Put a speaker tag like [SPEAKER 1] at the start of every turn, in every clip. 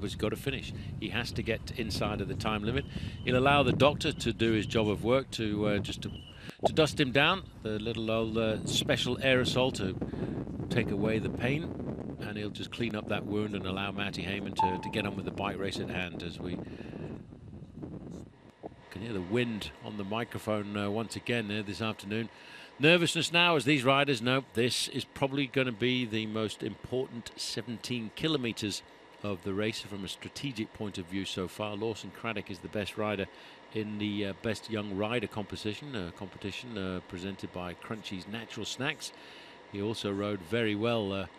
[SPEAKER 1] He's got to finish. He has to get inside of the time limit. He'll allow the doctor to do his job of work to just to dust him down, the little old special aerosol to take away the pain, and he'll just clean up that wound and allow Matty Heyman to get on with the bike race at hand. As we can hear the wind on the microphone once again there this afternoon. Nervousness now, as these riders know this is probably going to be the most important 17 kilometers of the race from a strategic point of view so far. Lawson Craddock is the best rider in the Best Young Rider competition presented by Crunchy's Natural Snacks. He also rode very well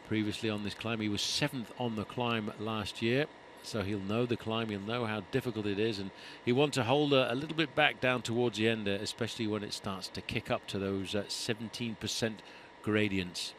[SPEAKER 1] previously on this climb. He was 7th on the climb last year, so he'll know the climb, he'll know how difficult it is, and he wants to hold a little bit back down towards the end, especially when it starts to kick up to those 17% gradients.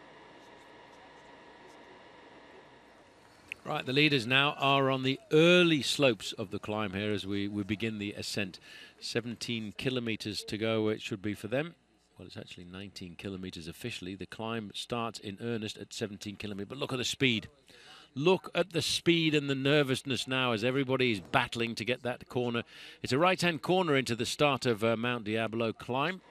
[SPEAKER 1] Right, the leaders now are on the early slopes of the climb here as we begin the ascent. 17 kilometers to go it should be for them. Well, it's actually 19 kilometers officially. The climb starts in earnest at 17 kilometers, but look at the speed. Look at the speed and the nervousness now as everybody is battling to get that corner. It's a right-hand corner into the start of Mount Diablo climb,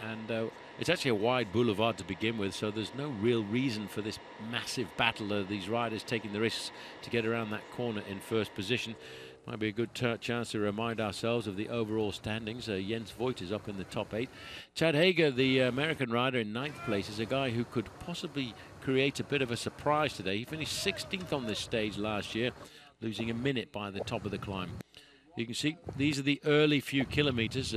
[SPEAKER 1] and it's actually a wide boulevard to begin with, so there's no real reason for this massive battle of these riders taking the risks to get around that corner in first position. Might be a good chance to remind ourselves of the overall standings. Jens Voigt is up in the top 8. Chad Hager, the American rider, in 9th place, is a guy who could possibly create a bit of a surprise today. He finished 16th on this stage last year, losing a minute by the top of the climb. You can see these are the early few kilometers.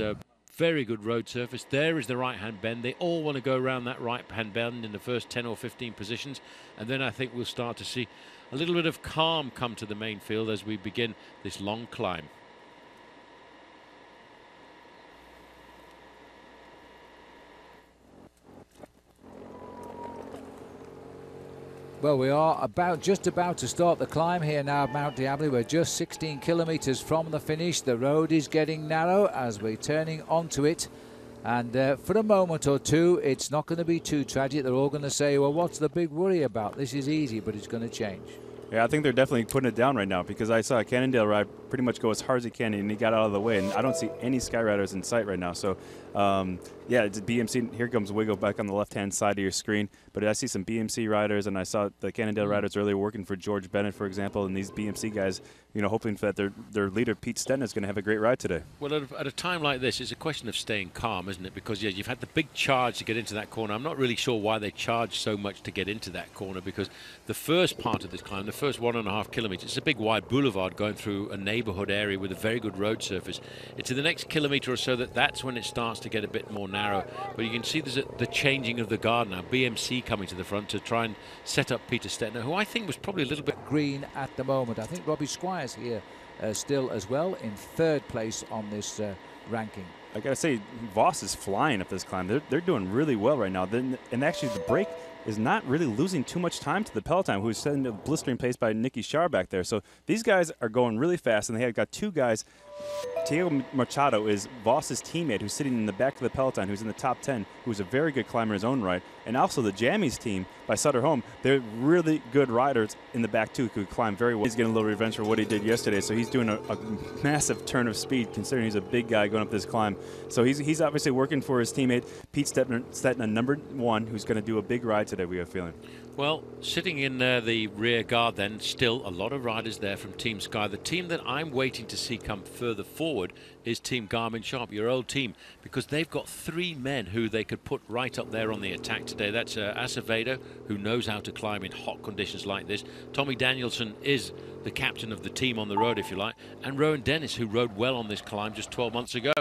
[SPEAKER 1] Very good road surface. There is the right-hand bend. They all want to go around that right-hand bend in the first 10 or 15 positions. And then I think we'll start to see a little bit of calm come to the main field as we begin this long climb.
[SPEAKER 2] Well, we are just about to start the climb here now at Mount Diablo. We're just 16 kilometers from the finish. The road is getting narrow as we're turning onto it. And for a moment or two, it's not going to be too tragic. They're all going to say, well, what's the big worry about? This is easy, but it's going to change.
[SPEAKER 3] Yeah, I think they're definitely putting it down right now, because I saw Cannondale ride pretty much go as hard as he can, and he got out of the way, and I don't see any Skyriders in sight right now. So, yeah, it's BMC. Here comes Wiggle back on the left-hand side of your screen. But I see some BMC riders, and I saw the Cannondale riders earlier working for George Bennett, for example, and these BMC guys, you know, hoping that their leader, Pete Stenton, is going to have a great ride today.
[SPEAKER 1] Well, at a time like this, it's a question of staying calm, isn't it? Because, yeah, you've had the big charge to get into that corner. I'm not really sure why they charged so much to get into that corner, because the first part of this climb, the first 1.5 kilometers, it's a big wide boulevard going through a neighborhood area with a very good road surface. It's in the next kilometer or so that's when it starts to get a bit more narrow. But you can see there's the changing of the guard now. BMC coming to the front to try and set up Peter Stettner, who I think was probably a little bit
[SPEAKER 2] green at the moment. I think Robbie Squires here still as well in 3rd place on this ranking.
[SPEAKER 3] I gotta say, Voss is flying up this climb. They're doing really well right now. And actually, the break is not really losing too much time to the peloton, who's setting a blistering pace by Nicky Schar back there. So these guys are going really fast, and they have got 2 guys. Diego Machado is Voss's teammate, who's sitting in the back of the peloton, who's in the top 10, who's a very good climber in his own right. And also the Jammies team by Sutter Home, they're really good riders in the back, too, who climb very well. He's getting a little revenge for what he did yesterday, so he's doing a massive turn of speed, considering he's a big guy going up this climb. So he's obviously working for his teammate, Pete Stettner, number 1, who's going to do a big ride today, we have a feeling.
[SPEAKER 1] Well, sitting in the rear guard then, still a lot of riders there from Team Sky. The team that I'm waiting to see come further forward is Team Garmin Sharp, your old team, because they've got 3 men who they could put right up there on the attack today. That's Acevedo, who knows how to climb in hot conditions like this. Tommy Danielson is the captain of the team on the road, if you like, and Rowan Dennis, who rode well on this climb just 12 months ago.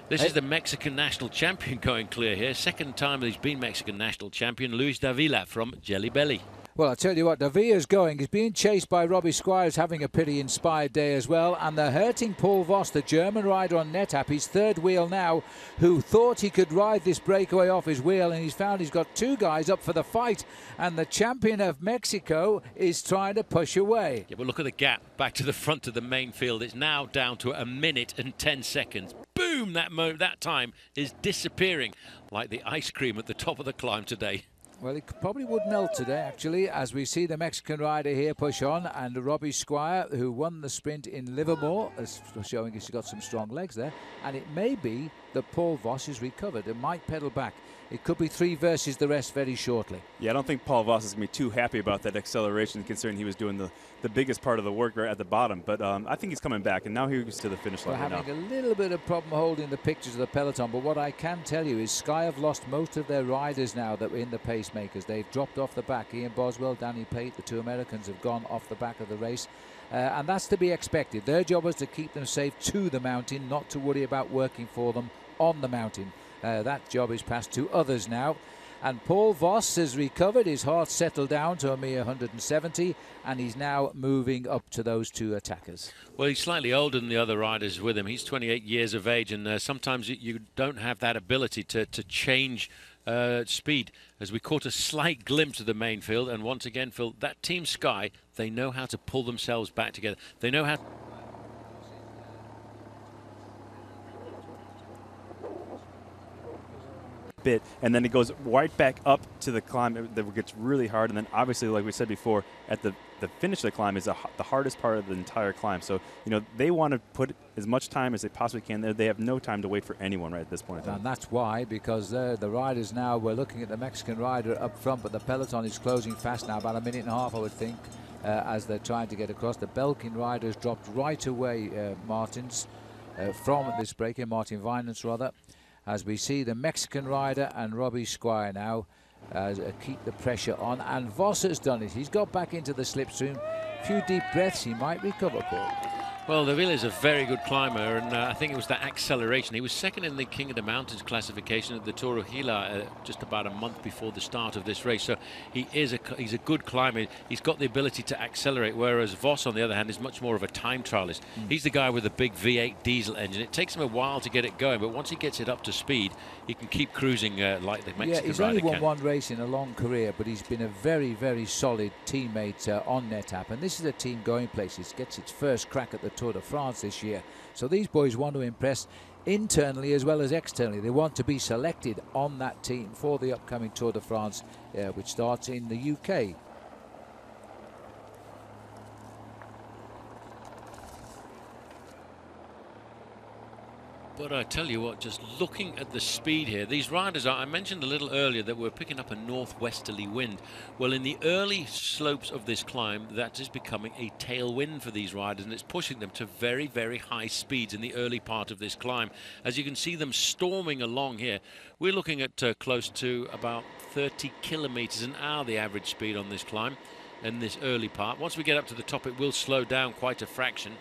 [SPEAKER 1] This is the Mexican national champion going clear here. 2nd time he's been Mexican national champion, Luis Davila from Jelly Belly.
[SPEAKER 2] Well, I'll tell you what, Davilla's going. He's being chased by Robbie Squires, having a pretty inspired day as well. And they're hurting Paul Voss, the German rider on NetApp, his 3rd wheel now, who thought he could ride this breakaway off his wheel. And he's found he's got 2 guys up for the fight. And the champion of Mexico is trying to push away.
[SPEAKER 1] Yeah, but look at the gap back to the front of the main field. It's now down to 1 minute and 10 seconds. Boom! That time is disappearing like the ice cream at the top of the climb today.
[SPEAKER 2] Well, it probably would melt today, actually, as we see the Mexican rider here push on, and Robbie Squire, who won the sprint in Livermore, is showing he's got some strong legs there. And it may be that Paul Voss is recovered and might pedal back. It could be 3 versus the rest very shortly.
[SPEAKER 3] Yeah, I don't think Paul Voss is going to be too happy about that acceleration, considering he was doing the biggest part of the work right at the bottom. But I think he's coming back, and now he's to the finish line.
[SPEAKER 2] We're having a little bit of problem holding the pictures of the peloton, but what I can tell you is Sky have lost most of their riders now that were in the pacemakers. They've dropped off the back. Ian Boswell, Danny Pate, the 2 Americans have gone off the back of the race. And that's to be expected. Their job was to keep them safe to the mountain, not to worry about working for them on the mountain. That job is passed to others now. And Paul Voss has recovered. His heart settled down to a mere 170, and he's now moving up to those 2 attackers.
[SPEAKER 1] Well, he's slightly older than the other riders with him. He's 28 years of age, and sometimes you don't have that ability to change speed. As we caught a slight glimpse of the main field, and once again, Phil, that Team Sky, they know how to pull themselves back together. They know how to...
[SPEAKER 3] bit, and then it goes right back up to the climb that gets really hard, and then obviously, like we said before, at the finish of the climb is the hardest part of the entire climb. So they want to put as much time as they possibly can there. They have no time to wait for anyone right at this point in time.
[SPEAKER 2] And that's why, because the riders now, we're looking at the Mexican rider up front, but the peloton is closing fast now, about a minute and a half I would think, as they're trying to get across. The Belkin riders dropped right away, Martins, from this break in, Martin Vinance rather, as we see the Mexican rider and Robbie Squire now keep the pressure on. And Voss has done it. He's got back into the slipstream. A few deep breaths, he might recover, Paul.
[SPEAKER 1] Well, Davila is a very good climber, and I think it was that acceleration. He was second in the King of the Mountains classification at the Tour of Gila just about a month before the start of this race. So he's a good climber. He's got the ability to accelerate, whereas Voss, on the other hand, is much more of a time trialist. He's the guy with the big V8 diesel engine. It takes him a while to get it going, but once he gets it up to speed, he can keep cruising like the Mexican rider can.
[SPEAKER 2] Yeah, he's only won 1 race in a long career, but he's been a very, very solid teammate on Etapa. And this is a team going places. Gets its first crack at the Tour de France this year. So these boys want to impress internally as well as externally. They want to be selected on that team for the upcoming Tour de France, which starts in the UK.
[SPEAKER 1] But I tell you what, just looking at the speed here, these riders are, I mentioned a little earlier that we're picking up a northwesterly wind. Well, in the early slopes of this climb, that is becoming a tailwind for these riders, and it's pushing them to very, very high speeds in the early part of this climb. As you can see them storming along here, we're looking at close to about 30 kilometers an hour, the average speed on this climb in this early part. Once we get up to the top, it will slow down quite a fraction,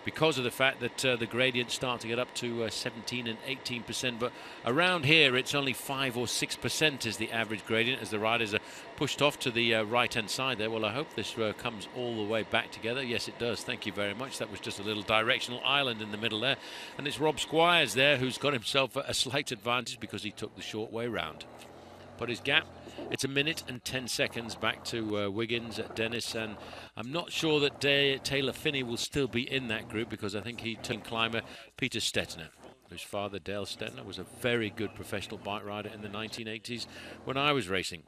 [SPEAKER 1] because of the fact that the gradients start to get up to 17 and 18%. But around here, it's only 5 or 6% is the average gradient as the riders are pushed off to the right-hand side there. Well, I hope this comes all the way back together. Yes, it does. Thank you very much. That was just a little directional island in the middle there. And it's Rob Squires there who's got himself a slight advantage because he took the short way round. But his gap, it's 1 minute and 10 seconds back to Wiggins, Dennis, and I'm not sure that Taylor Phinney will still be in that group, because I think he turned climber Peter Stettner, whose father, Dale Stettner, was a very good professional bike rider in the 1980s when I was racing.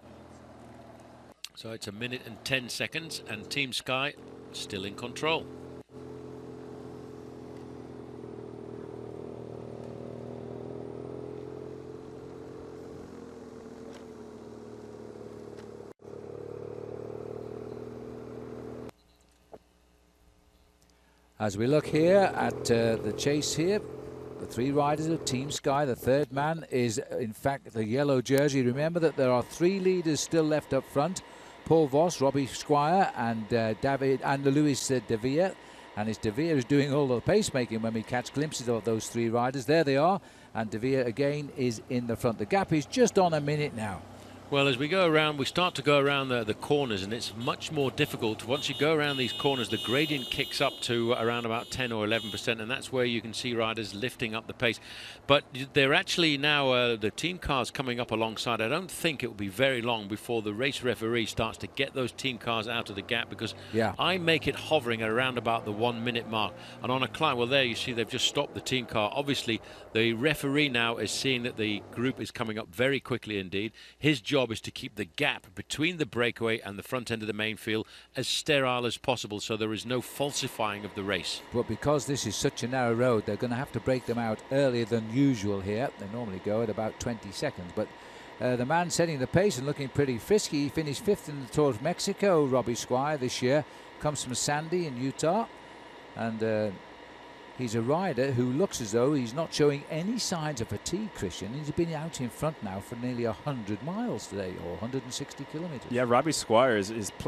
[SPEAKER 1] So it's 1 minute and 10 seconds, and Team Sky still in control.
[SPEAKER 2] As we look here at the chase here, the 3 riders of Team Sky, the 3rd man is in fact the yellow jersey. Remember that there are 3 leaders still left up front: Paul Voss, Robbie Squire, and Luis De Vere. And it's De Vere is doing all the pacemaking when we catch glimpses of those 3 riders. There they are, and De Vere again is in the front. The gap is just on 1 minute now.
[SPEAKER 1] Well, as we go around, we start to go around the corners, and it's much more difficult. Once you go around these corners, the gradient kicks up to around about 10 or 11%, and that's where you can see riders lifting up the pace. But they're actually now, the team cars coming up alongside. I don't think it will be very long before the race referee starts to get those team cars out of the gap, because I make it hovering at around about the 1 minute mark. And on a climb, well, there you see they've just stopped the team car. Obviously, the referee now is seeing that the group is coming up very quickly indeed. His job job is to keep the gap between the breakaway and the front end of the main field as sterile as possible, so there is no falsifying of the race.
[SPEAKER 2] But because this is such a narrow road, they're going to have to break them out earlier than usual here. They normally go at about 20 seconds. But the man setting the pace and looking pretty frisky, he finished 5th in the Tour of Mexico, Robbie Squire, this year. Comes from Sandy in Utah. And he's a rider who looks as though he's not showing any signs of fatigue, Christian. He's been out in front now for nearly 100 miles today, or 160 kilometers.
[SPEAKER 3] Yeah, Robbie Squire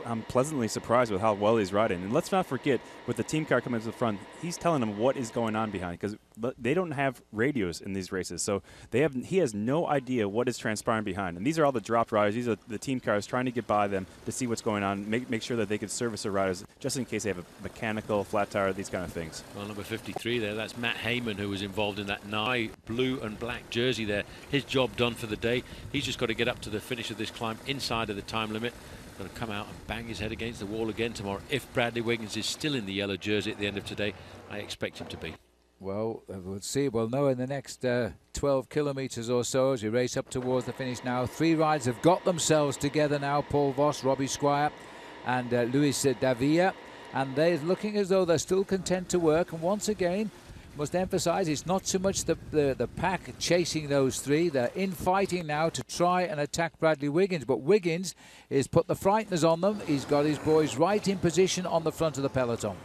[SPEAKER 3] I'm pleasantly surprised with how well he's riding. And let's not forget, with the team car coming to the front, he's telling them what is going on behind, because they don't have radios in these races. So he has no idea what is transpiring behind. And these are all the dropped riders. These are the team cars trying to get by them to see what's going on, make sure that they can service their riders just in case they have a mechanical, flat tire, these kind of things.
[SPEAKER 1] Well, number 53 there, that's Matt Heyman, who was involved in that blue and black jersey there. His job done for the day. He's just got to get up to the finish of this climb inside of the time limit. Got to come out and bang his head against the wall again tomorrow. If Bradley Wiggins is still in the yellow jersey at the end of today, I expect him to be.
[SPEAKER 2] Well, we'll see. We'll know in the next 12 kilometres or so as we race up towards the finish now. 3 riders have got themselves together now. Paul Voss, Robbie Squire and Luis Davia. And they're looking as though they're still content to work. And once again, must emphasise it's not so much the pack chasing those 3. They're infighting now to try and attack Bradley Wiggins. But Wiggins has put the frighteners on them. He's got his boys right in position on the front of the peloton.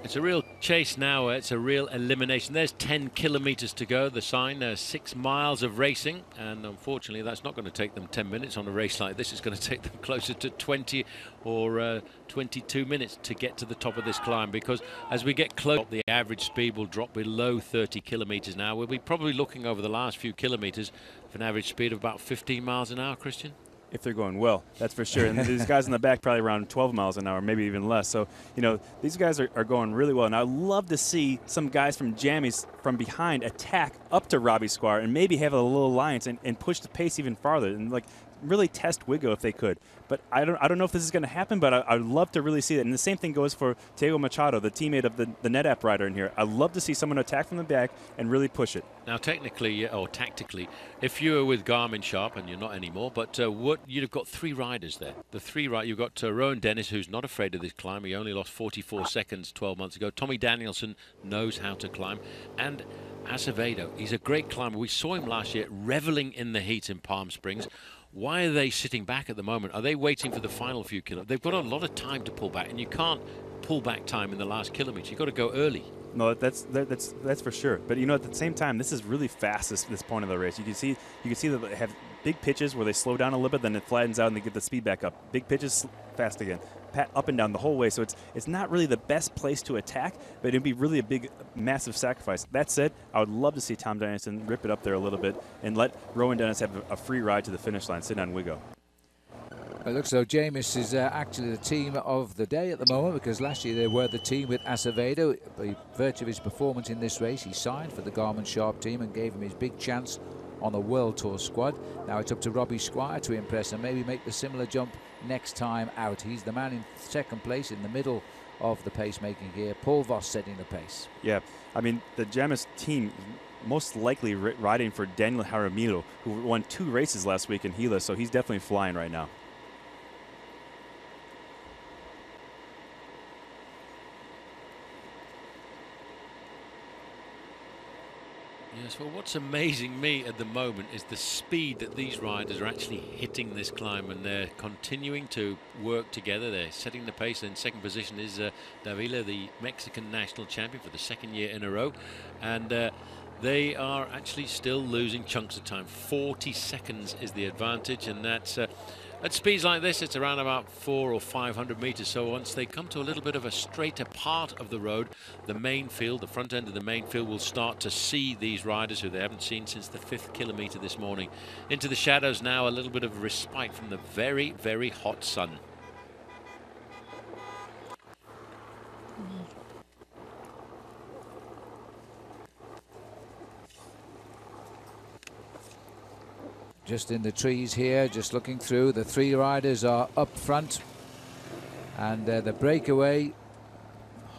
[SPEAKER 1] It's a real chase now. It's a real elimination. There's 10 kilometres to go, the sign. 6 miles of racing. And unfortunately, that's not going to take them 10 minutes on a race like this. It's going to take them closer to 20 or 22 minutes to get to the top of this climb. Because as we get close, the average speed will drop below 30 kilometres an hour. We'll be probably looking over the last few kilometres for an average speed of about 15 miles an hour, Christian.
[SPEAKER 3] If they're going well, that's for sure. And these guys in the back probably around 12 miles an hour, maybe even less. So, you know, these guys are going really well. And I'd love to see some guys from Jammies from behind attack up to Robbie Squire and maybe have a little alliance and push the pace even farther and, like, really test Wiggo if they could. But I don't know if this is going to happen, but I'd love to really see that. And the same thing goes for Diego Machado, the teammate of the NetApp rider in here. I'd love to see someone attack from the back and really push it.
[SPEAKER 1] Now, technically, or tactically, if you were with Garmin Sharp, and you're not anymore, but you'd have got 3 riders there. The 3 riders, you've got Rowan Dennis, who's not afraid of this climb. He only lost 44 seconds 12 months ago. Tommy Danielson knows how to climb. And Acevedo, he's a great climber. We saw him last year reveling in the heat in Palm Springs. Why are they sitting back at the moment? Are they waiting for the final few kilometers? They've got a lot of time to pull back, and you can't pull back time in the last kilometer. You've got to go early.
[SPEAKER 3] No, that's for sure. But you know, at the same time, this is really fast. This point of the race, you can see that they have big pitches where they slow down a little bit, then it flattens out and they get the speed back up. Big pitches, fast again. Pat up and down the whole way. So it's not really the best place to attack, but it'd be really a big, massive sacrifice. That said, I would love to see Tom Dennison rip it up there a little bit and let Rowan Dennis have a free ride to the finish line, sit on Wiggo.
[SPEAKER 2] It looks as though Jamis is actually the team of the day at the moment, because last year they were the team with Acevedo. By virtue of his performance in this race, he signed for the Garmin Sharp team and gave him his big chance on the World Tour squad. Now it's up to Robbie Squire to impress and maybe make the similar jump next time out. He's the man in 2nd place in the middle of the pacemaking here. Paul Voss setting the pace.
[SPEAKER 3] Yeah, I mean, the Jamis team most likely riding for Daniel Jaramillo, who won 2 races last week in Gila, so he's definitely flying right now.
[SPEAKER 1] Yes, well, what's amazing me at the moment is the speed that these riders are actually hitting this climb, and they're continuing to work together. They're setting the pace. In 2nd position is Davila, the Mexican national champion for the 2nd year in a row, and they are actually still losing chunks of time. 40 seconds is the advantage, and that's at speeds like this, it's around about 400 or 500 meters. So once they come to a little bit of a straighter part of the road, the main field, the front end of the main field, will start to see these riders who they haven't seen since the 5th kilometer this morning. Into the shadows now, a little bit of respite from the very, very hot sun.
[SPEAKER 2] Just in the trees here, just looking through. The 3 riders are up front, and the breakaway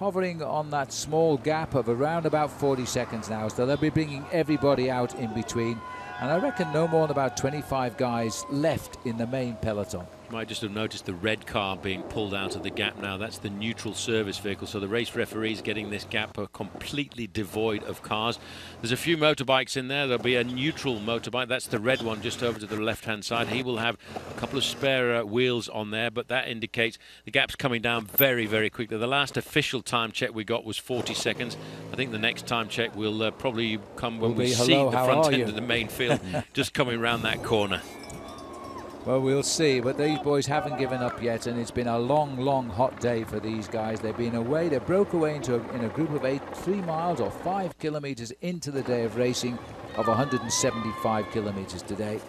[SPEAKER 2] hovering on that small gap of around about 40 seconds now. So they'll be bringing everybody out in between. And I reckon no more than about 25 guys left in the main peloton.
[SPEAKER 1] You might just have noticed the red car being pulled out of the gap now. That's the neutral service vehicle. So the race referees getting this gap are completely devoid of cars. There's a few motorbikes in there. There'll be a neutral motorbike. That's the red one just over to the left-hand side. He will have a couple of spare wheels on there, but that indicates the gap's coming down very, very quickly. The last official time check we got was 40 seconds. I think the next time check will probably come when we see the front end of the main field just coming around that corner.
[SPEAKER 2] Well, we'll see, but these boys haven't given up yet, and it's been a long, long hot day for these guys. They've been away. They broke away in a group of 3 miles or 5 kilometers into the day of racing of 175 kilometers today.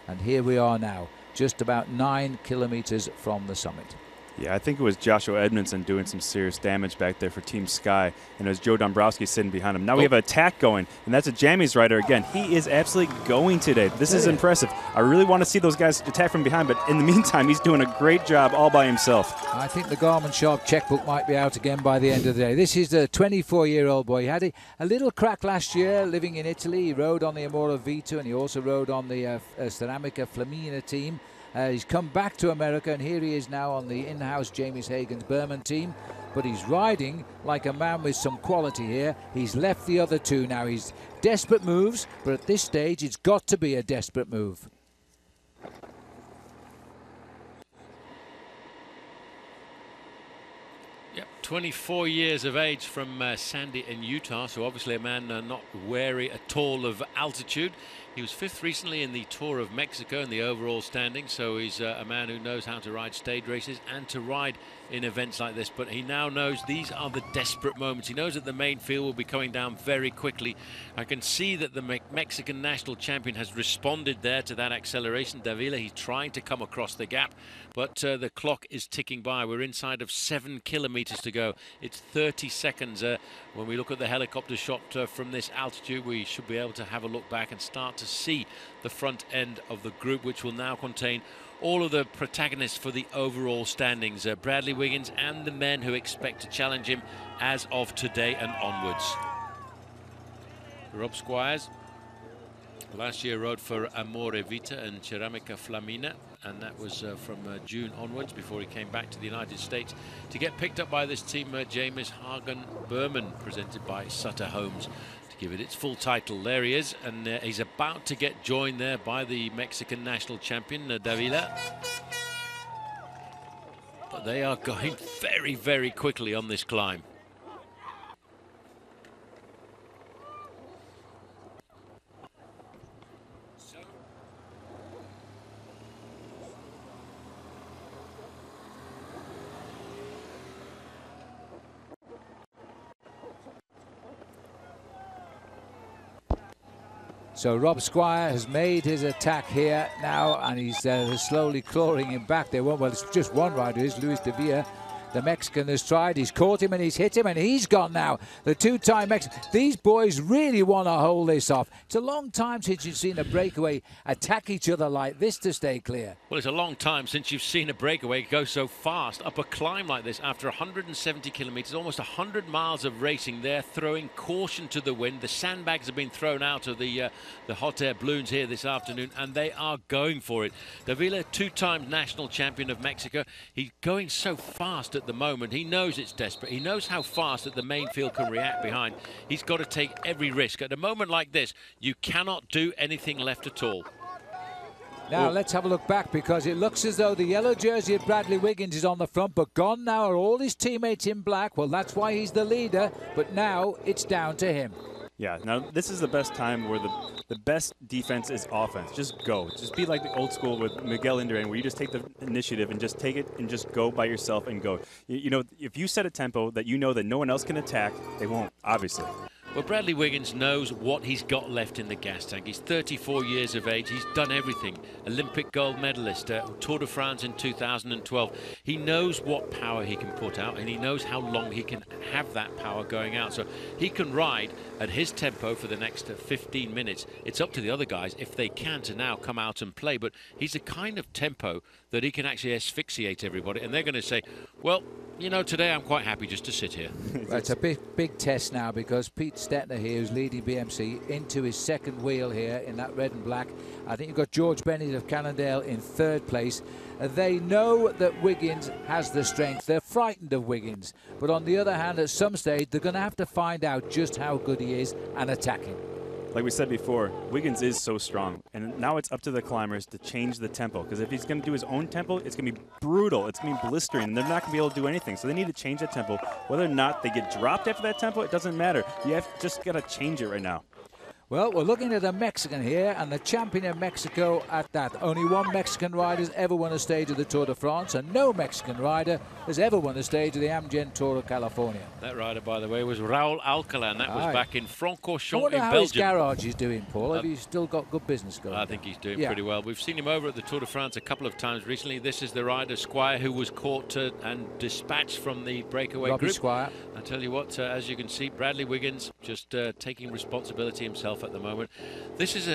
[SPEAKER 2] And here we are now, just about 9 kilometers from the summit.
[SPEAKER 3] Yeah, I think it was Joshua Edmondson doing some serious damage back there for Team Sky, and it was Joe Dombrowski sitting behind him. Now we have an attack going, and that's a Jammies rider again. He is absolutely going today. This is impressive. I really want to see those guys attack from behind, but in the meantime, he's doing a great job all by himself.
[SPEAKER 2] I think the Garmin Sharp checkbook might be out again by the end of the day. This is the 24-year-old boy. He had a little crack last year living in Italy. He rode on the Amora Vito, and he also rode on the Ceramica Flamina team. He's come back to America, and here he is now on the in-house James Hagan's Berman team. But he's riding like a man with some quality here. He's left the other two now. He's desperate moves, but at this stage, it's got to be a desperate move.
[SPEAKER 1] Yep, 24 years of age from Sandy in Utah, so obviously a man not wary at all of altitude. He was 5th recently in the Tour of Mexico in the overall standing, so he's a man who knows how to ride stage races and to ride in events like this. But he now knows these are the desperate moments. He knows that the main field will be coming down very quickly. I can see that the Mexican national champion has responded there to that acceleration. Davila, he's trying to come across the gap, but the clock is ticking by. We're inside of 7 kilometers to go. It's 30 seconds. When we look at the helicopter shot from this altitude, we should be able to have a look back and start to see the front end of the group, which will now contain all of the protagonists for the overall standings. Bradley Wiggins and the men who expect to challenge him as of today and onwards. Rob Squires last year rode for Amore Vita and Ceramica Flamina, and that was from June onwards before he came back to the United States to get picked up by this team, James Hagan Berman, presented by Sutter Homes. Give it its full title. There he is, and he's about to get joined there by the Mexican national champion, Davila. But they are going very, very quickly on this climb.
[SPEAKER 2] So Rob Squire has made his attack here now, and he's slowly clawing him back. Well, it's just one rider, is Luis de Villa. The Mexican has tried, he's caught him and he's hit him, and he's gone now. The two-time Mexican. These boys really want to hold this off. It's a long time since you've seen a breakaway attack each other like this to stay clear.
[SPEAKER 1] Well, it's a long time since you've seen a breakaway go so fast up a climb like this after 170 kilometers, almost 100 miles of racing. They're throwing caution to the wind. The sandbags have been thrown out of the hot air balloons here this afternoon, and they are going for it. Davila, 2-time national champion of Mexico. He's going so fast at the moment. He knows it's desperate. He knows how fast that the main field can react behind. He's got to take every risk. At a moment like this, you cannot do anything left at all.
[SPEAKER 2] Now let's have a look back, because it looks as though the yellow jersey of Bradley Wiggins is on the front, but gone now are all his teammates in black. Well, that's why he's the leader, but now it's down to him.
[SPEAKER 3] Yeah, now this is the best time where the best defense is offense. Just go. Just be like the old school with Miguel Indurain, where you just take the initiative and just take it and just go by yourself and go. You know, if you set a tempo that you know that no one else can attack, they won't, obviously.
[SPEAKER 1] Well, Bradley Wiggins knows what he's got left in the gas tank. He's 34 years of age. He's done everything. Olympic gold medalist, Tour de France in 2012. He knows what power he can put out, and he knows how long he can have that power going out. So he can ride at his tempo for the next 15 minutes. It's up to the other guys if they can to now come out and play. But he's a kind of tempo that he can actually asphyxiate everybody. And they're going to say, well, You know, today I'm quite happy just to sit here.
[SPEAKER 2] Well, it's a big test now because Pete Stettner here, who's leading BMC, into his second wheel here in that red and black. I think you've got George Bennett of Cannondale in third place. They know that Wiggins has the strength. They're frightened of Wiggins. But on the other hand, at some stage, they're going to have to find out just how good he is and attack him.
[SPEAKER 3] Like we said before, Wiggins is so strong, and now it's up to the climbers to change the tempo, because if he's going to do his own tempo, it's going to be brutal, it's going to be blistering, and they're not going to be able to do anything. So they need to change that tempo. Whether or not they get dropped after that tempo, it doesn't matter. You have just got to change it right now.
[SPEAKER 2] Well, we're looking at a Mexican here, and the champion of Mexico at that. Only one Mexican rider has ever won a stage of the Tour de France, and no Mexican rider has ever won a stage of the Amgen Tour of California.
[SPEAKER 1] That rider, by the way, was Raul Alcalá, and that was back in Francorchamps in Belgium.
[SPEAKER 2] I wonder how his garage is doing, Paul. Have you still got good business going?
[SPEAKER 1] I think he's doing pretty well. We've seen him over at the Tour de France a couple of times recently. This is the rider, Squire, who was caught and dispatched from the breakaway
[SPEAKER 2] Robbie
[SPEAKER 1] group.
[SPEAKER 2] Squire.
[SPEAKER 1] I tell you what, as you can see, Bradley Wiggins just taking responsibility himself at the moment. This is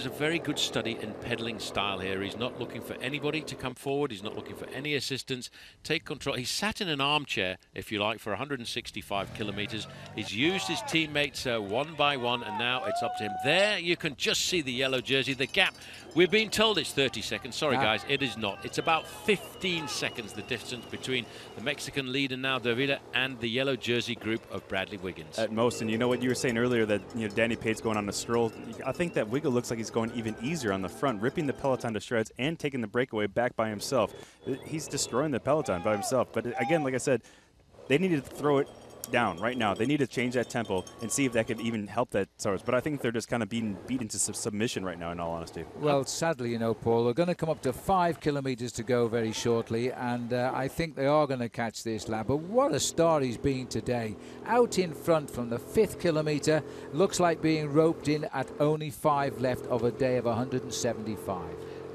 [SPEAKER 1] a very good study in pedaling style here. He's not looking for anybody to come forward. He's not looking for any assistance. Take control. He sat in an armchair, if you like, for 165 kilometers. He's used his teammates one by one, and now it's up to him. There you can just see the yellow jersey. The gap, we're being told it's 30 seconds. Sorry, guys, it is not. It's about 15 seconds, the distance between the Mexican leader now, Davida, and the yellow jersey group of Bradley Wiggins.
[SPEAKER 3] At most, and you know what you were saying earlier, that Danny Pate's going on a stroll. I think that Wiggle looks like he's going even easier on the front, ripping the peloton to shreds and taking the breakaway back by himself. He's destroying the peloton by himself. But again, like I said, they needed to throw it down right now. They need to change that tempo and see if that could even help that Soros. But I think they're just kind of being beat into submission right now, in all honesty.
[SPEAKER 2] Well, sadly, you know, Paul, we're going to come up to 5 kilometers to go very shortly, and I think they are going to catch this lad. But what a start he's been today. Out in front from the 5th kilometer, looks like being roped in at only 5 left of a day of 175.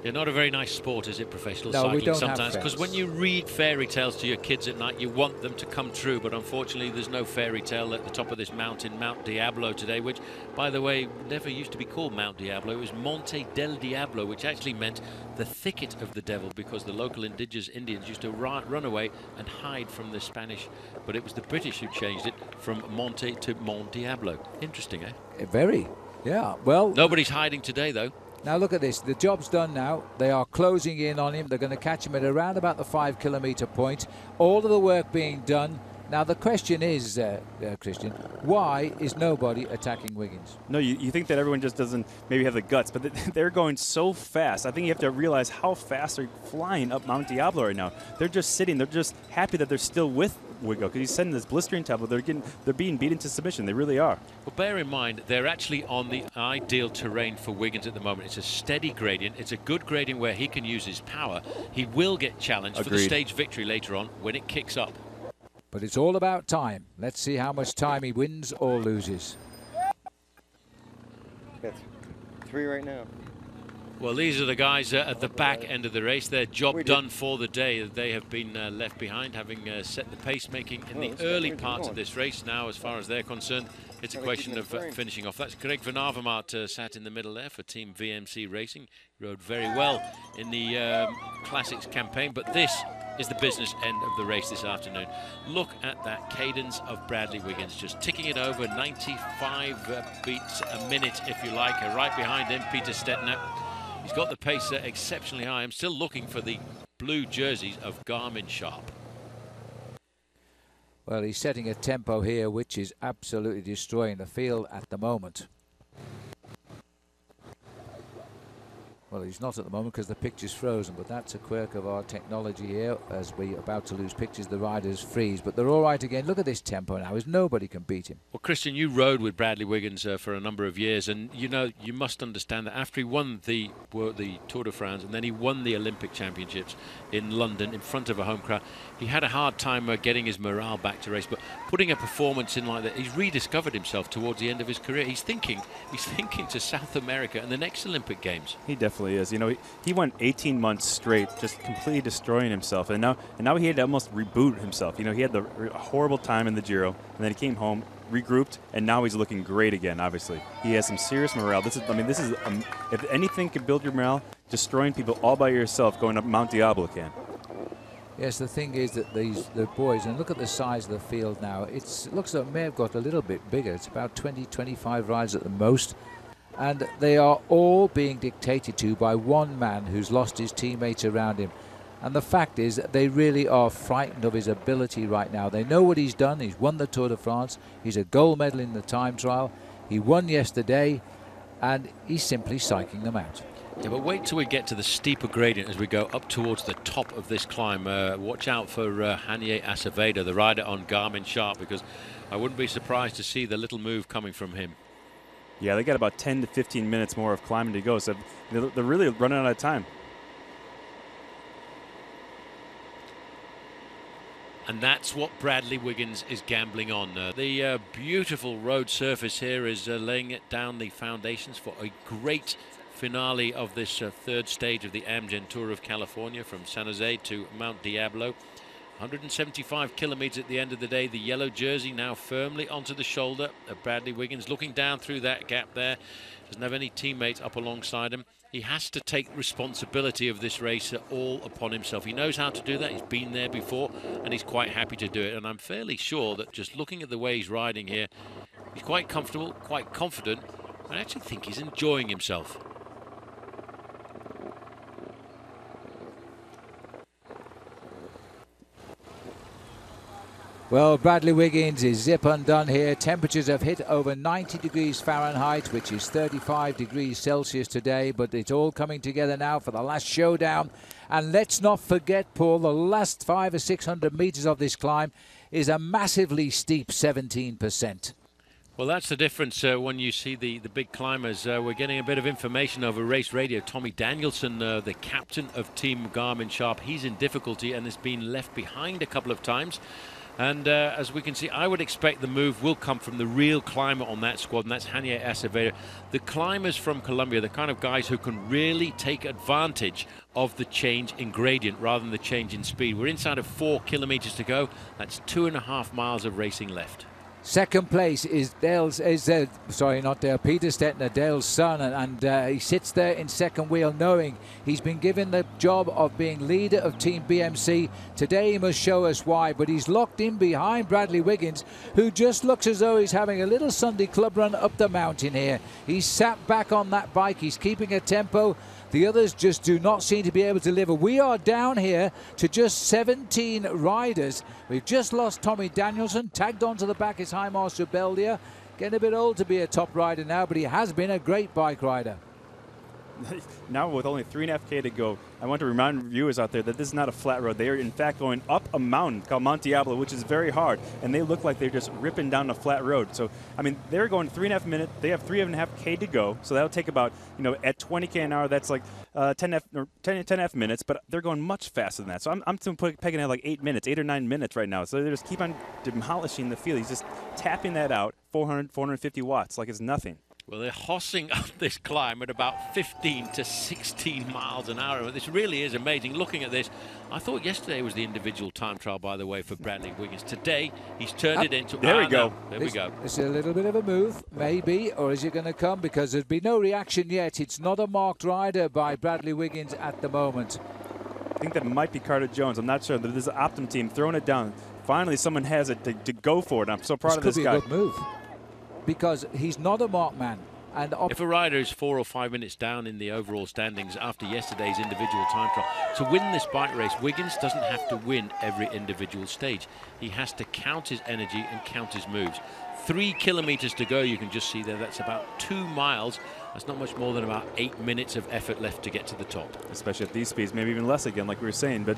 [SPEAKER 1] You're not a very nice sport, is it, professional
[SPEAKER 2] cycling?
[SPEAKER 1] We don't sometimes, because when you read fairy tales to your kids at night, you want them to come true, but unfortunately there's no fairy tale at the top of this mountain, Mount Diablo today, which, by the way, never used to be called Mount Diablo. It was Monte del Diablo, which actually meant the thicket of the devil, because the local indigenous Indians used to run away and hide from the Spanish, but it was the British who changed it from Monte to Mont Diablo. Interesting, eh?
[SPEAKER 2] Very, yeah. Well,
[SPEAKER 1] nobody's hiding today, though.
[SPEAKER 2] Now look at this, the job's done now. They are closing in on him. They're going to catch him at around about the 5 kilometer point. All of the work being done. Now the question is, Christian, why is nobody attacking Wiggins?
[SPEAKER 3] No, you think that everyone just doesn't maybe have the guts, but they're going so fast. I think you have to realize how fast they're flying up Mount Diablo right now. They're just sitting. They're just happy that they're still with Wiggo, because he's setting this blistering tempo. They're being beat into submission. They really are.
[SPEAKER 1] Well, bear in mind, they're actually on the ideal terrain for Wiggins at the moment. It's a steady gradient. It's a good gradient where he can use his power. He will get challenged for the stage victory later on when it kicks up.
[SPEAKER 2] But it's all about time. Let's see how much time he wins or loses.
[SPEAKER 4] Got 3 right now.
[SPEAKER 1] Well, these are the guys at the back end of the race. Their job done for the day. They have been left behind, having set the pacemaking in the early parts of this race. Now, as far as they're concerned, it's a question of finishing off. That's Greg Van Avermaet sat in the middle there for Team VMC Racing. Rode very well in the Classics campaign, but this is the business end of the race this afternoon. Look at that cadence of Bradley Wiggins, just ticking it over, 95 beats a minute, if you like. Right behind him, Peter Stettner. He's got the pace exceptionally high. I'm still looking for the blue jerseys of Garmin Sharp.
[SPEAKER 2] Well, he's setting a tempo here which is absolutely destroying the field at the moment. Well, he's not at the moment because the picture's frozen, but that's a quirk of our technology here. As we're about to lose pictures, the riders freeze, but they're all right again. Look at this tempo now, as nobody can beat him.
[SPEAKER 1] Well, Christian, you rode with Bradley Wiggins for a number of years, and you know, you must understand that after he won the Tour de France and then he won the Olympic Championships in London in front of a home crowd, he had a hard time getting his morale back to race, but putting a performance in like that, he's rediscovered himself towards the end of his career. He's thinking to South America and the next Olympic Games.
[SPEAKER 3] He definitely is. You know, he went 18 months straight just completely destroying himself, and now he had to almost reboot himself. You know, he had a horrible time in the Giro, and then he came home, regrouped, and now he's looking great again. Obviously, he has some serious morale. This is if anything can build your morale, destroying people all by yourself going up Mount Diablo can.
[SPEAKER 2] Yes, the thing is that the boys, and look at the size of the field now, it looks like it may have got a little bit bigger. It's about 20, 25 riders at the most. And they are all being dictated to by one man who's lost his teammates around him. And the fact is that they really are frightened of his ability right now. They know what he's done. He's won the Tour de France. He's a gold medal in the time trial. He won yesterday, and he's simply psyching them out.
[SPEAKER 1] Yeah, but wait till we get to the steeper gradient as we go up towards the top of this climb. Watch out for Javier Acevedo, the rider on Garmin Sharp, because I wouldn't be surprised to see the little move coming from him.
[SPEAKER 3] Yeah, they got about 10 to 15 minutes more of climbing to go, so they're really running out of time.
[SPEAKER 1] And that's what Bradley Wiggins is gambling on. The beautiful road surface here is laying it down the foundations for a great finale of this third stage of the Amgen Tour of California, from San Jose to Mount Diablo. 175 kilometers at the end of the day. The yellow jersey now firmly onto the shoulder of Bradley Wiggins, looking down through that gap there. Doesn't have any teammates up alongside him. He has to take responsibility of this race all upon himself. He knows how to do that. He's been there before, and he's quite happy to do it. And I'm fairly sure that just looking at the way he's riding here, he's quite comfortable, quite confident. I actually think he's enjoying himself.
[SPEAKER 2] Well, Bradley Wiggins is zip undone here. Temperatures have hit over 90 degrees Fahrenheit, which is 35 degrees Celsius today, but it's all coming together now for the last showdown. And let's not forget, Paul, the last 500 or 600 meters of this climb is a massively steep 17%.
[SPEAKER 1] Well, that's the difference when you see the big climbers. We're getting a bit of information over race radio. Tommy Danielson, the captain of Team Garmin Sharp, he's in difficulty and has been left behind a couple of times. And as we can see, I would expect the move will come from the real climber on that squad, and that's Javier Acevedo. The climbers from Colombia, the kind of guys who can really take advantage of the change in gradient rather than the change in speed. We're inside of 4 kilometers to go. That's 2.5 miles of racing left.
[SPEAKER 2] Second place is Peter Stettner, Dale's son, and he sits there in second wheel knowing he's been given the job of being leader of Team BMC. Today he must show us why, but he's locked in behind Bradley Wiggins, who just looks as though he's having a little Sunday club run up the mountain here. He's sat back on that bike, he's keeping a tempo. The others just do not seem to be able to deliver. We are down here to just 17 riders. We've just lost Tommy Danielson. Tagged onto the back is Jaime Subeldia. Getting a bit old to be a top rider now, but he has been a great bike rider.
[SPEAKER 3] Now with only 3.5K to go, I want to remind viewers out there that this is not a flat road. They are in fact going up a mountain called Mount Diablo, which is very hard, and they look like they're just ripping down a flat road. So, I mean, they're going 3.5 minutes. They have 3.5K to go, so that'll take about, at 20K an hour, that's like 10.5 minutes, but they're going much faster than that. So I'm pegging at like 8 minutes, 8 or 9 minutes right now. So they just keep on demolishing the field. He's just tapping that out, 400, 450 watts, like it's nothing.
[SPEAKER 1] Well, they're hossing up this climb at about 15 to 16 miles an hour. This really is amazing. Looking at this, I thought yesterday was the individual time trial, by the way, for Bradley Wiggins. Today, he's turned it into...
[SPEAKER 3] There we go.
[SPEAKER 1] There we go.
[SPEAKER 2] It's a little bit of a move, maybe, or is it going to come? Because there's been no reaction yet. It's not a marked rider by Bradley Wiggins at the moment.
[SPEAKER 3] I think that might be Carter Jones. I'm not sure. This is the Optum team throwing it down. Finally, someone has it to go for it. I'm so proud of this guy.
[SPEAKER 2] This could be a good move, because he's not a marked man. And
[SPEAKER 1] if a rider is 4 or 5 minutes down in the overall standings after yesterday's individual time trial, to win this bike race, Wiggins doesn't have to win every individual stage. He has to count his energy and count his moves. 3 kilometers to go, you can just see there, that's about 2 miles. That's not much more than about 8 minutes of effort left to get to the top.
[SPEAKER 3] Especially at these speeds, maybe even less again, like we were saying. But,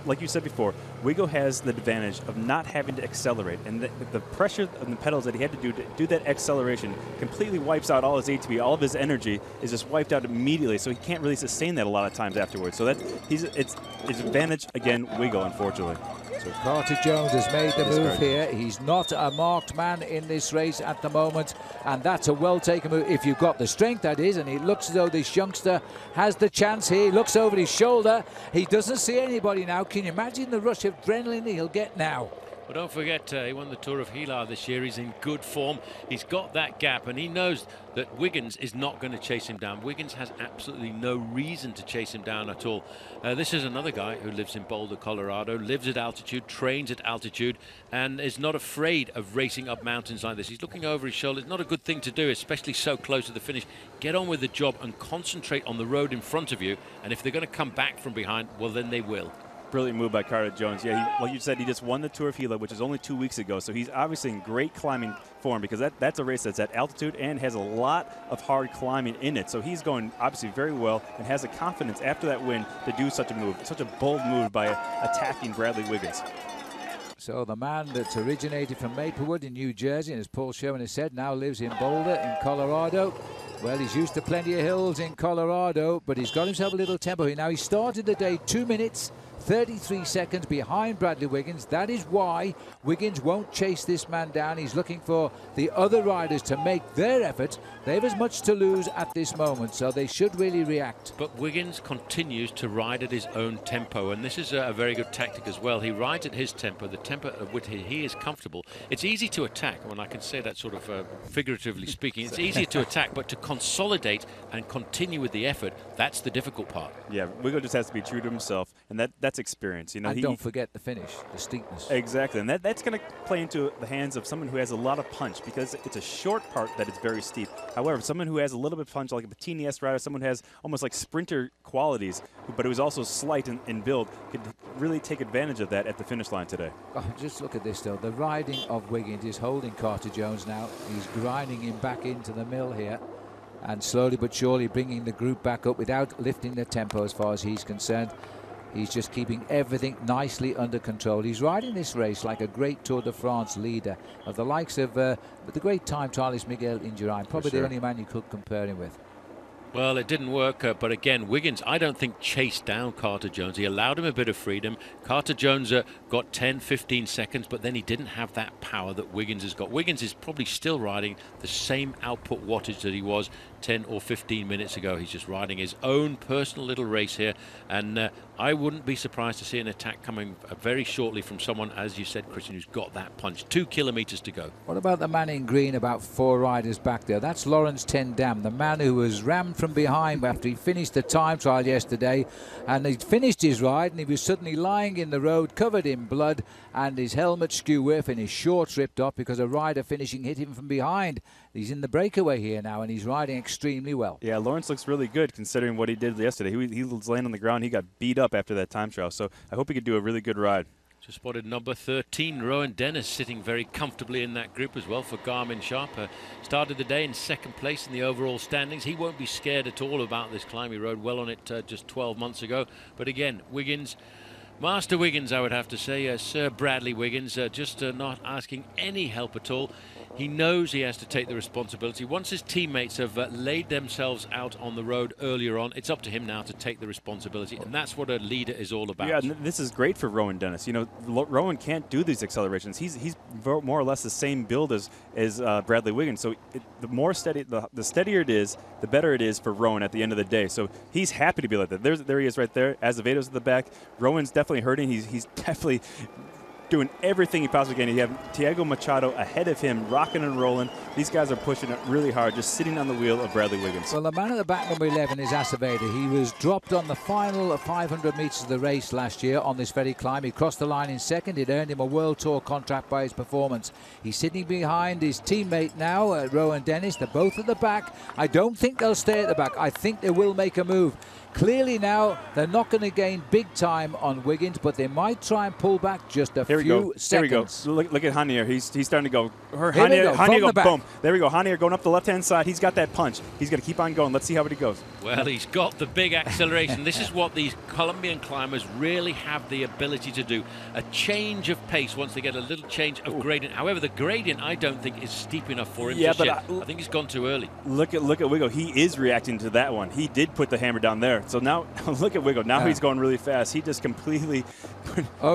[SPEAKER 3] like you said before, Wiggo has the advantage of not having to accelerate. And the pressure on the pedals that he had to do that acceleration completely wipes out all his ATP. All of his energy is just wiped out immediately, so he can't really sustain that a lot of times afterwards. So it's his advantage, again, Wiggo, unfortunately.
[SPEAKER 2] So Carter Jones has made the move here. He's not a marked man in this race at the moment, and that's a well-taken move. If you've got the strength, that is, and it looks as though this youngster has the chance here. He looks over his shoulder. He doesn't see anybody now. Can you imagine the rush of adrenaline he'll get now?
[SPEAKER 1] Well, don't forget, he won the Tour of Hilar this year. He's in good form. He's got that gap, and he knows that Wiggins is not going to chase him down. Wiggins has absolutely no reason to chase him down at all. This is another guy who lives in Boulder, Colorado, lives at altitude, trains at altitude, and is not afraid of racing up mountains like this. He's looking over his shoulder. It's not a good thing to do, especially so close to the finish. Get on with the job and concentrate on the road in front of you, and if they're going to come back from behind, well, then they will.
[SPEAKER 3] Brilliant move by Carter Jones. Yeah, like you said, he just won the Tour of Gila, which is only 2 weeks ago. So he's obviously in great climbing form because that's a race that's at altitude and has a lot of hard climbing in it. So he's going obviously very well and has the confidence after that win to do such a move, such a bold move by attacking Bradley Wiggins.
[SPEAKER 2] So the man that's originated from Maplewood in New Jersey, and as Paul Sherman has said, now lives in Boulder in Colorado. Well, he's used to plenty of hills in Colorado, but he's got himself a little tempo here. Now, he started the day 2 minutes, 33 seconds behind Bradley Wiggins. That is why Wiggins won't chase this man down. He's looking for the other riders to make their effort. They have as much to lose at this moment, so they should really react.
[SPEAKER 1] But Wiggins continues to ride at his own tempo, and this is a very good tactic as well. He rides at his tempo, the tempo at which he is comfortable. It's easy to attack, and I can say that sort of figuratively speaking. It's easier to attack, but to consolidate and continue with the effort, that's the difficult part.
[SPEAKER 3] Yeah, Wiggo just has to be true to himself, and that's experience. You know,
[SPEAKER 2] and don't forget the finish, the steepness.
[SPEAKER 3] Exactly, and that's going to play into the hands of someone who has a lot of punch because it's a short part that is very steep. However, someone who has a little bit of punch, like a Bettini-esque rider, someone who has almost like sprinter qualities, but who's also slight in build, could really take advantage of that at the finish line today.
[SPEAKER 2] Oh, just look at this, though. The riding of Wiggins is holding Carter Jones now. He's grinding him back into the mill here, and slowly but surely bringing the group back up without lifting the tempo as far as he's concerned. He's just keeping everything nicely under control. He's riding this race like a great Tour de France leader of the likes of the great time trialist Miguel Indurain, probably the only man you could compare him with.
[SPEAKER 1] Well, it didn't work, but again, Wiggins, I don't think, chased down Carter Jones. He allowed him a bit of freedom. Carter Jones got 10, 15 seconds, but then he didn't have that power that Wiggins has got. Wiggins is probably still riding the same output wattage that he was 10 or 15 minutes ago. He's just riding his own personal little race here, and I wouldn't be surprised to see an attack coming very shortly from someone, as you said, Christian, who's got that punch. 2 kilometers to go.
[SPEAKER 2] What about the man in green about 4 riders back there? That's Lawrence Tendam, the man who was rammed from behind after he finished the time trial yesterday, and he'd finished his ride and he was suddenly lying in the road covered in blood, and his helmet skew whiff and his shorts ripped off because a rider finishing hit him from behind. He's in the breakaway here now, and he's riding extremely well. Yeah,
[SPEAKER 3] Lawrence looks really good considering what he did yesterday. He was laying on the ground. He got beat up after that time trial, so I hope he could do a really good ride.
[SPEAKER 1] Just spotted number 13, Rowan Dennis, sitting very comfortably in that group as well for Garmin Sharp. Started the day in 2nd place in the overall standings. He won't be scared at all about this climb. He rode well on it just 12 months ago. But again, Wiggins, Master Wiggins, I would have to say, Sir Bradley Wiggins, just not asking any help at all. He knows he has to take the responsibility. Once his teammates have laid themselves out on the road earlier on, it's up to him now to take the responsibility, and that's what a leader is all about.
[SPEAKER 3] Yeah, this is great for Rowan Dennis. You know, Rowan can't do these accelerations. He's more or less the same build as Bradley Wiggins. So the more steady, the steadier it is, the better it is for Rowan at the end of the day. So he's happy to be like that. There he is right there. Azevedo's at the back. Rowan's definitely hurting. He's definitely doing everything he possibly can. You have Thiago Machado ahead of him, rocking and rolling. These guys are pushing it really hard, just sitting on the wheel of Bradley Wiggins.
[SPEAKER 2] Well, the man at the back, number 11, is Acevedo. He was dropped on the final 500 metres of the race last year on this very climb. He crossed the line in 2nd. It earned him a World Tour contract by his performance. He's sitting behind his teammate now, Rowan Dennis. They're both at the back. I don't think they'll stay at the back. I think they will make a move. Clearly now, they're not going to gain big time on Wiggins, but they might try and pull back just a few seconds.
[SPEAKER 3] Here we go. Look at Hanier. He's starting to go. Hanier go, boom. There we go. Hanier going up the left-hand side. He's got that punch. He's going to keep on going. Let's see how it goes.
[SPEAKER 1] Well, he's got the big acceleration. This is what these Colombian climbers really have the ability to do. A change of pace once they get a little change of gradient. However, the gradient, I don't think, is steep enough for him just yet. I think he's gone too early.
[SPEAKER 3] Look at Wiggo. He is reacting to that one. He did put the hammer down there. So now, look at Wiggo. Now he's going really fast. He just completely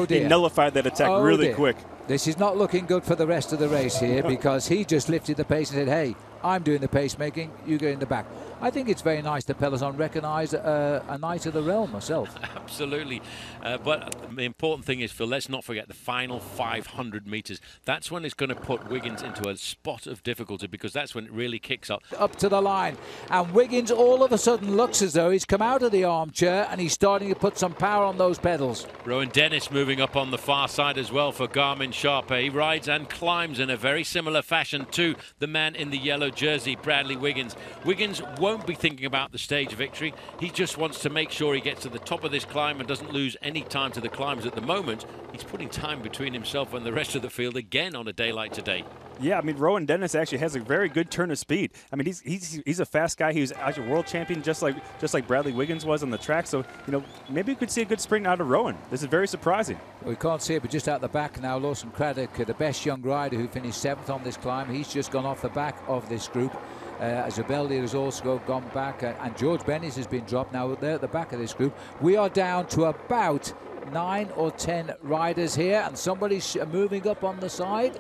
[SPEAKER 3] he nullified that attack really quick.
[SPEAKER 2] This is not looking good for the rest of the race here because he just lifted the pace and said, hey, I'm doing the pacemaking, you get in the back. I think it's very nice that Peloton recognise a Knight of the Realm myself.
[SPEAKER 1] Absolutely. But the important thing is, Phil, let's not forget the final 500 metres. That's when it's going to put Wiggins into a spot of difficulty, because that's when it really kicks up.
[SPEAKER 2] Up to the line. And Wiggins all of a sudden looks as though he's come out of the armchair and he's starting to put some power on those pedals.
[SPEAKER 1] Rowan Dennis moving up on the far side as well for Garmin Sharper. He rides and climbs in a very similar fashion to the man in the yellow jersey, Bradley Wiggins. Wiggins won't be thinking about the stage victory. He just wants to make sure he gets to the top of this climb and doesn't lose any time to the climbs. At the moment, he's putting time between himself and the rest of the field again on a day like today.
[SPEAKER 3] Yeah, I mean, Rowan Dennis actually has a very good turn of speed. I mean, he's a fast guy. He was actually world champion just like Bradley Wiggins was on the track. So, you know, maybe we could see a good sprint out of Rowan. This is very surprising.
[SPEAKER 2] We can't see it, but just out the back now, Lawson Craddock, the best young rider who finished 7th on this climb. He's just gone off the back of this group. Zabelli has also gone back, and George Bennis has been dropped. Now they're at the back of this group. We are down to about 9 or 10 riders here, and somebody's moving up on the side.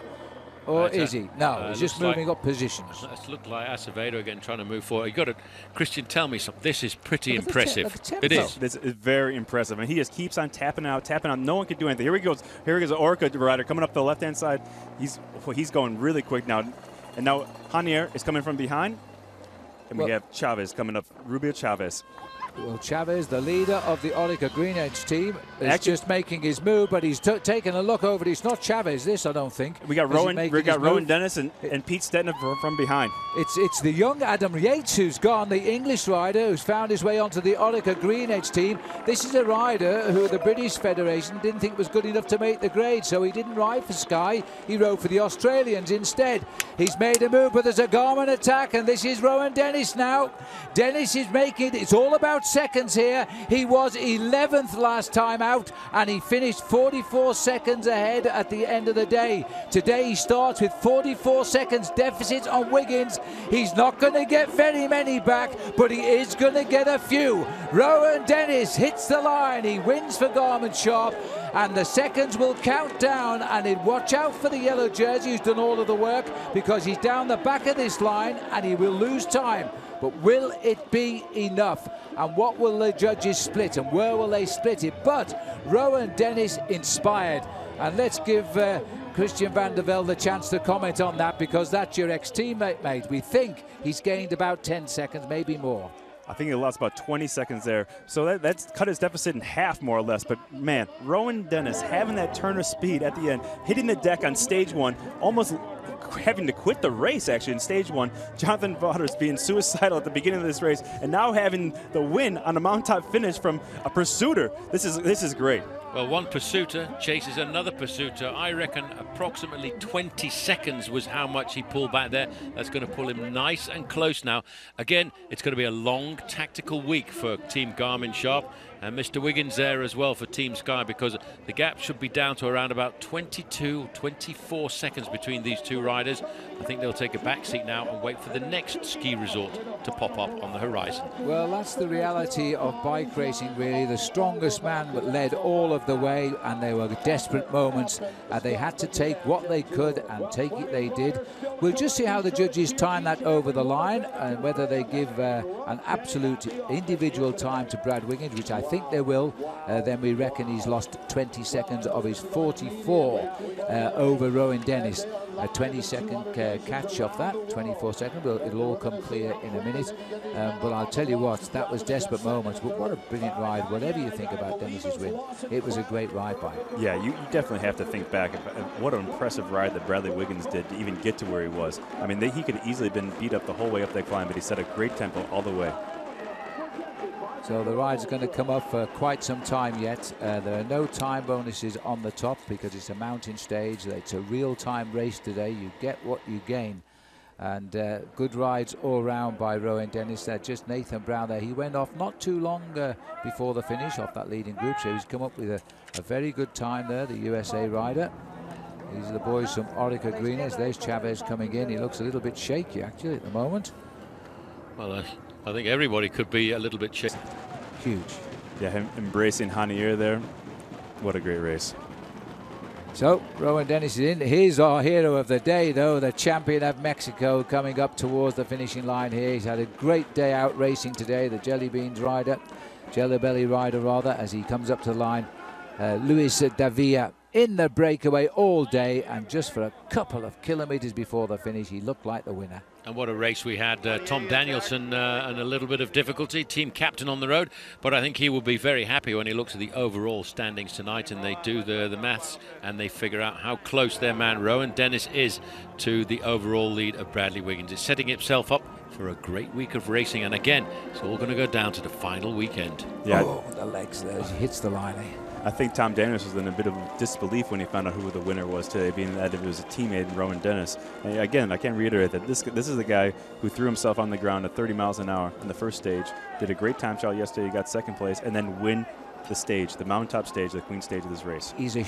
[SPEAKER 2] Or is he? No, he's just moving up positions.
[SPEAKER 1] Let's look like Acevedo again, trying to move forward. You got to, Christian, tell me something. This is pretty impressive. It is.
[SPEAKER 3] This is very impressive, and he just keeps on tapping out. No one can do anything. Here he goes. Here he goes, an Orca rider coming up the left-hand side. He's going really quick now, and now Hanier is coming from behind, and we have Chavez coming up. Rubio Chavez.
[SPEAKER 2] Well, Chavez, the leader of the Orica Green Edge team, is just making his move, but he's taking a look over. It's not Chavez, this, I don't think.
[SPEAKER 3] We got Rowan Dennis and Pete Stettner from behind.
[SPEAKER 2] It's the young Adam Yates who's gone, the English rider who's found his way onto the Orica Green Edge team. This is a rider who the British Federation didn't think was good enough to make the grade, so he didn't ride for Sky. He rode for the Australians instead. He's made a move, but there's a Garmin attack, and this is Rowan Dennis now. Dennis is making it's all about seconds here. He was 11th last time out, and he finished 44 seconds ahead at the end of the day. Today he starts with 44 seconds deficit on Wiggins. He's not going to get very many back, but he is going to get a few. Rowan Dennis hits the line. He wins for Garmin Sharp, and the seconds will count down. And watch out for the yellow jersey who's done all of the work, because he's down the back of this line and he will lose time. But will it be enough? And what will the judges split, and where will they split it? But Rowan Dennis inspired. And let's give Christian van der Velde the chance to comment on that, because that's your ex-teammate, mate. We think he's gained about 10 seconds, maybe more.
[SPEAKER 3] I think he lost about 20 seconds there. So that's cut his deficit in half, more or less. But, man, Rowan Dennis having that turn of speed at the end, hitting the deck on stage 1, almost having to quit the race, actually, in stage 1. Jonathan Vaughters being suicidal at the beginning of this race, and now having the win on a mountaintop finish from a pursuiter. This is great.
[SPEAKER 1] Well, one pursuiter chases another pursuiter. I reckon approximately 20 seconds was how much he pulled back there. That's going to pull him nice and close now. Again, it's going to be a long tactical week for Team Garmin Sharp. And Mr. Wiggins there as well for Team Sky, because the gap should be down to around about 22, 24 seconds between these two riders. I think they'll take a back seat now and wait for the next ski resort to pop up on the horizon.
[SPEAKER 2] Well, that's the reality of bike racing, really. The strongest man led all of the way, and there were desperate moments. They had to take what they could, and take it they did. We'll just see how the judges time that over the line, and whether they give an absolute individual time to Brad Wiggins, which I think they will. Then we reckon he's lost 20 seconds of his 44 over Rowan Dennis. A 20-second catch off that, 24 seconds. It'll all come clear in a minute. But I'll tell you what, that was desperate moments. But what a brilliant ride. Whatever you think about Dennis's win, it was a great ride by him.
[SPEAKER 3] Yeah, you definitely have to think back. What an impressive ride that Bradley Wiggins did to even get to where he was. I mean, he could easily have been beat up the whole way up that climb, but he set a great tempo all the way.
[SPEAKER 2] So the ride's going to come up for quite some time yet. There are no time bonuses on the top because it's a mountain stage. It's a real-time race today. You get what you gain. And good rides all round by Rowan Dennis. Just Nathan Brown there. He went off not too long before the finish off that leading group. So he's come up with a very good time there, the USA rider. These are the boys from Orica Green Edge. There's Chavez coming in. He looks a little bit shaky, actually, at the moment.
[SPEAKER 1] Well, I think everybody could be a little bit shaky.
[SPEAKER 2] Huge.
[SPEAKER 3] Yeah, him embracing Hanier there. What a great race.
[SPEAKER 2] So Rowan Dennis is in. He's our hero of the day, though, the champion of Mexico, coming up towards the finishing line here. He's had a great day out racing today, the Jelly Belly rider rather, as he comes up to the line. Luis Davia in the breakaway all day, and just for a couple of kilometres before the finish, he looked like the winner.
[SPEAKER 1] And what a race we had. Tom Danielson and a little bit of difficulty, team captain on the road, but I think he will be very happy when he looks at the overall standings tonight and they do the maths and they figure out how close their man Rowan Dennis is to the overall lead of Bradley Wiggins. It's setting itself up for a great week of racing, and again, it's all going to go down to the final weekend.
[SPEAKER 2] Yeah. Oh, the legs there as he hits the line.
[SPEAKER 3] I think Tom Daniels was in a bit of disbelief when he found out who the winner was today, being that it was a teammate, Rowan Dennis. And again, I can't reiterate that this is the guy who threw himself on the ground at 30 miles an hour in the first stage, did a great time trial yesterday, got second place, and then win the stage, the mountaintop stage, the Queen stage of this race.
[SPEAKER 2] He's a